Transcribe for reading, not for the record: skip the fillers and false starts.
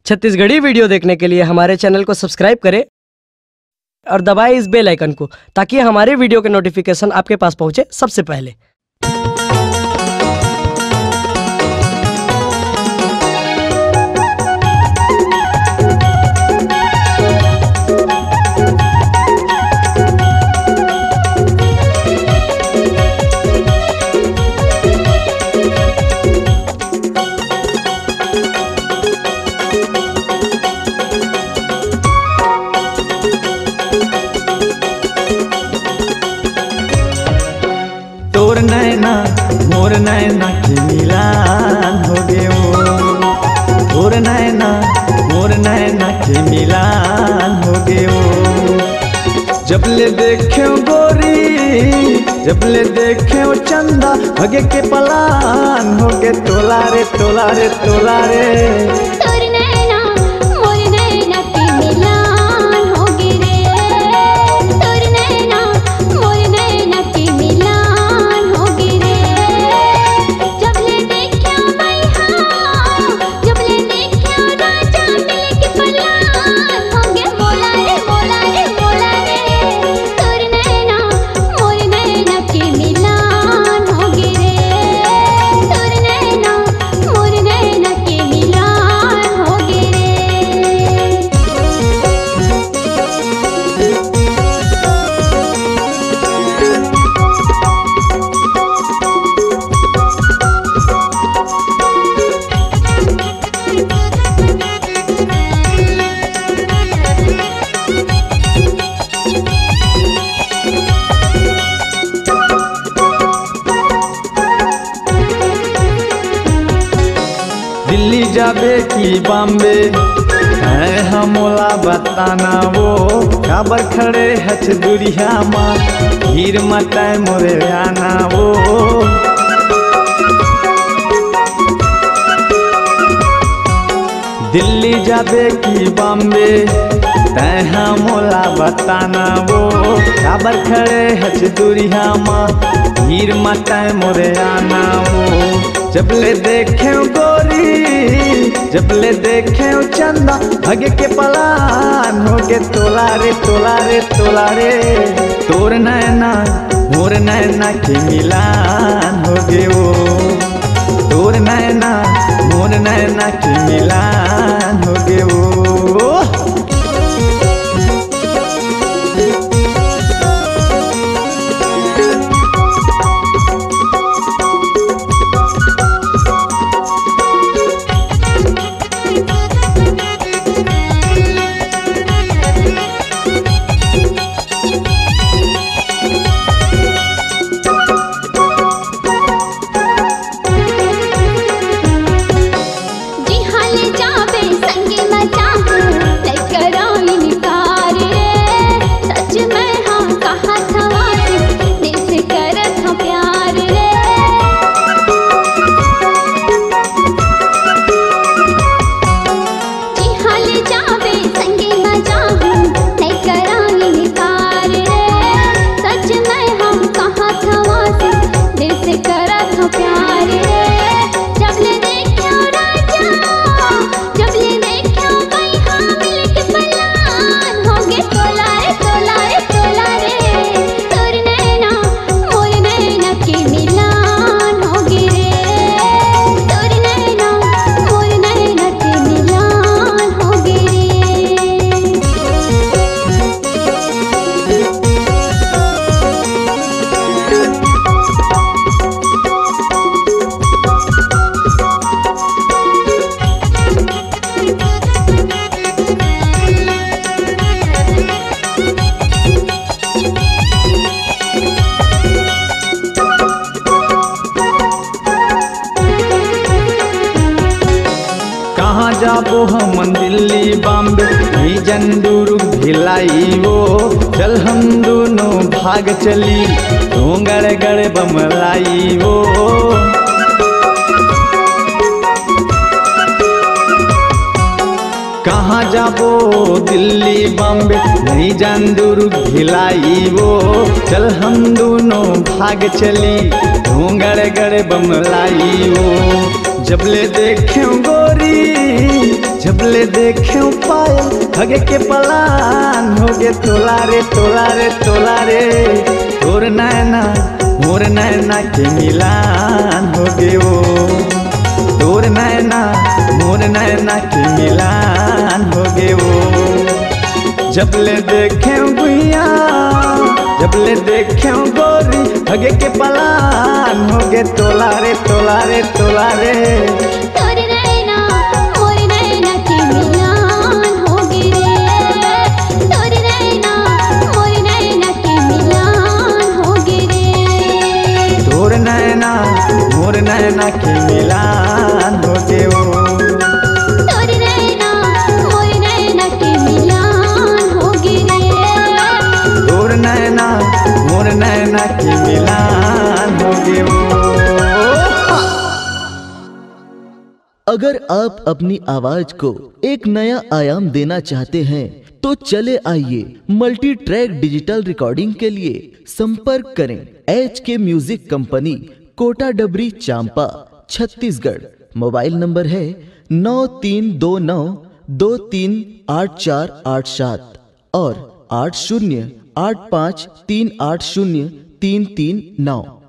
Chhattisgarhi video देखने के लिए हमारे चैनल को सब्सक्राइब करें और दबाएं इस बेल आइकन को ताकि हमारे वीडियो के नोटिफिकेशन आपके पास पहुंचे सबसे पहले। तोर नैना मोर नैना के मिलान हो गयो, तोर नैना मोर नैना के मिलान हो गयो। जब ले देखे गोरी, जब ले देखे चंदा भगे के पलान हो गए। तोला रे तोला रे तोला रे दिल्ली जाबे की बॉम्बे है हमोला बताना वो काबर खड़े हच दुरिया माँ हीर मटाए मोरे आना वो। दिल्ली जाबे की बॉम्बे तय हमोला बताना वो काबर खड़े हच दुरिया माँ हीर मटाए मोरे आना वो। जब ले देखे गोरी, जब ले देखे चंदा भगे के पलान हो गए। तोला रे तोला रे तोला रे तोर नैना मोर नैना के मिलान हो गए वो। तोर नैना मोर नैना के मिलान हो गए वो। जाबो हम दिल्ली बॉम्बे ही जंदूर भिलाई वो। चल हम दोनों भाग चली तो गड़े गड़े बमलाई वो। कहाँ जाबो दिल्ली बॉम्बे नहीं जंदूर भिलाई वो। चल हम दोनों भाग चली तो गड़े गड़े बमलाई वो। जब ले देखे गोरी, जबले देखे पायल हगे के पलान हो गे तोला रे तोला रे तोला रे। तोर नैना मोर नैना के मिलान हो गे वो, तोर नैना मोर नैना के मिलान हो गे वो। जबले देखे गुइया जबले देखे गोरी हगे के पलान हो गे तोला रे तोला रे तोला रे। तोर नैना मोर नैना के मिलान होगे रे, तोर नैना मोर नैना के मिलान होगे रे। तोर नैना मोर नैना के मिलान हो गे वो, तोर नैना मोर नैना के मिलान होगे रे। तोर नैना मोर नैना के मिलान हो गे वो। अगर आप अपनी आवाज को एक नया आयाम देना चाहते हैं तो चले आइए मल्टी ट्रैक डिजिटल रिकॉर्डिंग के लिए संपर्क करें HK म्यूजिक कंपनी, कोटा डबरी, चांपा, छत्तीसगढ़। मोबाइल नंबर है 9329238487 और 8085380339।